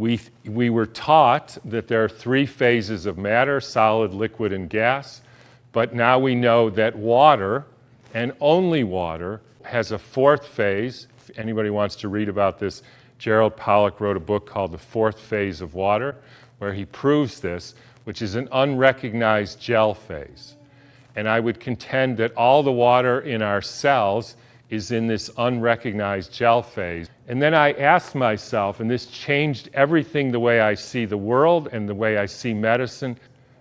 We were taught that there are three phases of matter: solid, liquid, and gas. But now we know that water, and only water, has a fourth phase. If anybody wants to read about this, Gerald Pollack wrote a book called The Fourth Phase of Water, where he proves this, which is an unrecognized gel phase. And I would contend that all the water in our cells is in this unrecognized gel phase. And then I asked myself, and this changed everything the way I see the world and the way I see medicine,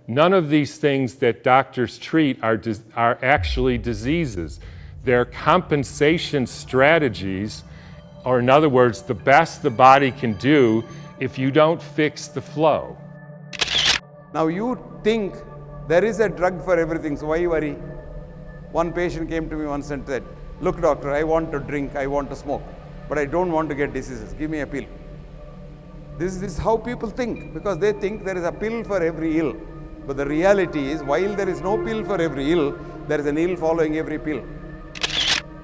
none of these things that doctors treat are actually diseases. They're compensation strategies, or in other words, the best the body can do if you don't fix the flow. Now you think there is a drug for everything, so why worry? One patient came to me once and said, "Look doctor, I want to drink, I want to smoke, but I don't want to get diseases, give me a pill." This is how people think, because they think there is a pill for every ill. But the reality is, while there is no pill for every ill, there is an ill following every pill.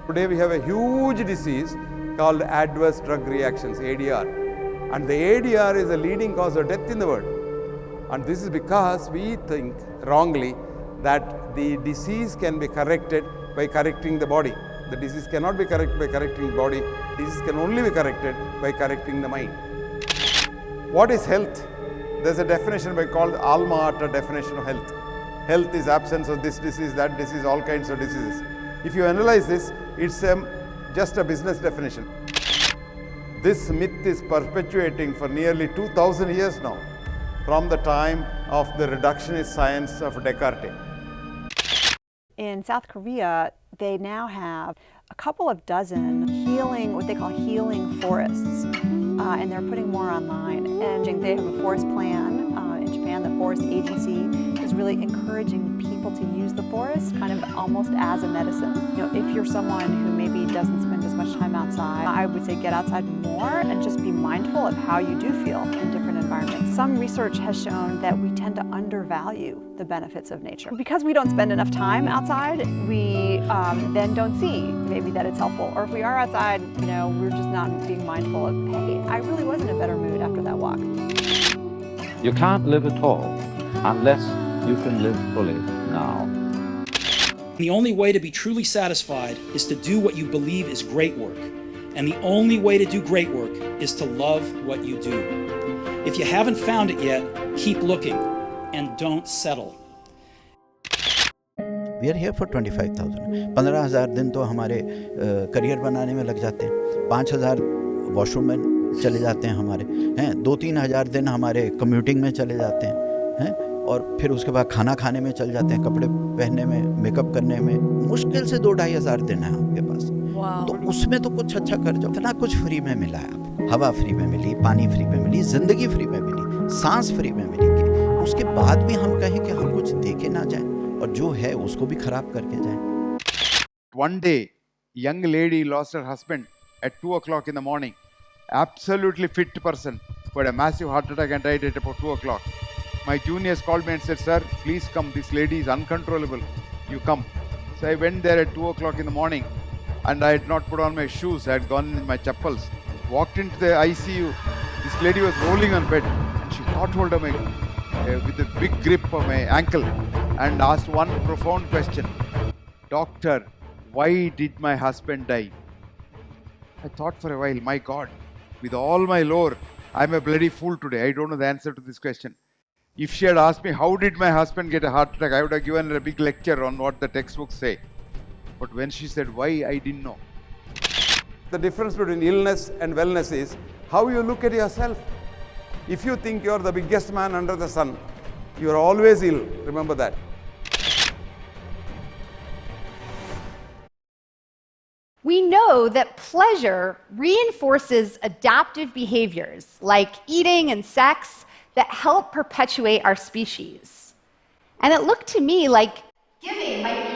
Today we have a huge disease called adverse drug reactions, ADR. And the ADR is the leading cause of death in the world. And this is because we think wrongly that the disease can be corrected by correcting the body. The disease cannot be corrected by correcting the body. Disease can only be corrected by correcting the mind. What is health? There's a definition called alma mater definition of health. Health is absence of this disease, that disease, all kinds of diseases. If you analyze this, it's just a business definition. This myth is perpetuating for nearly 2000 years now, from the time of the reductionist science of Descartes. In South Korea, they now have a couple of dozen what they call healing forests, and they're putting more online. And they have a forest plan in Japan. The forest agency is really encouraging people to use the forest kind of almost as a medicine. If you're someone who maybe doesn't spend as much time outside, I would say get outside more and just be mindful of how you do feel in different environments. Some research has shown that we tend to undervalue the benefits of nature. Because we don't spend enough time outside, we then don't see maybe that it's helpful. Or if we are outside, we're just not being mindful of, hey, I really was in a better mood after that walk. You can't live at all unless you can live fully now. The only way to be truly satisfied is to do what you believe is great work. And the only way to do great work is to love what you do. If you haven't found it yet, keep looking and don't settle. We are here for 25,000. 15,000 दिन तो हमारे career बनाने में लग जाते हैं. 5,000 washroom में चले जाते हैं हमारे, हैं 2-3 हज़ार दिन हमारे कम्यूटिंग में चले जाते हैं, और फिर उसके बाद खाना खाने में चल जाते हैं, कपड़े पहनने में, मेकअप करने में. मुश्किल से 2-2.5 हज़ार दिन है आपके पास. तो उसमें तो कुछ अच्छा कर जाओ. इतना कुछ फ्री में मिला है आपको. हवा फ्री में मिली, पानी फ्री में मिली, जिंदगी फ्री में मिली, सांस फ्री में मिली. उसके बाद भी हम कहें कि हम कुछ देके ना जाएं और जो है उसको भी खराब करके जाएं. One day, young lady lost her husband at 2 o'clock in the morning. Absolutely fit person who had a massive heart attack and died at about 2 o'clock. My juniors called me and said, "Sir, please come. This lady is uncontrollable. You come." So I went there at 2 o'clock in the morning, and I had not put on my shoes. I had gone in my chappals. Walked into the ICU. This lady was rolling on bed, and she caught hold of me with a big grip of my ankle and asked one profound question. "Doctor, why did my husband die?" I thought for a while, my God, with all my lore, I'm a bloody fool today. I don't know the answer to this question. If she had asked me, how did my husband get a heart attack, I would have given her a big lecture on what the textbooks say. But when she said why, I didn't know. The difference between illness and wellness is how you look at yourself. If you think you're the biggest man under the sun, you're always ill. Remember that. We know that pleasure reinforces adaptive behaviors like eating and sex that help perpetuate our species. And it looked to me like giving might be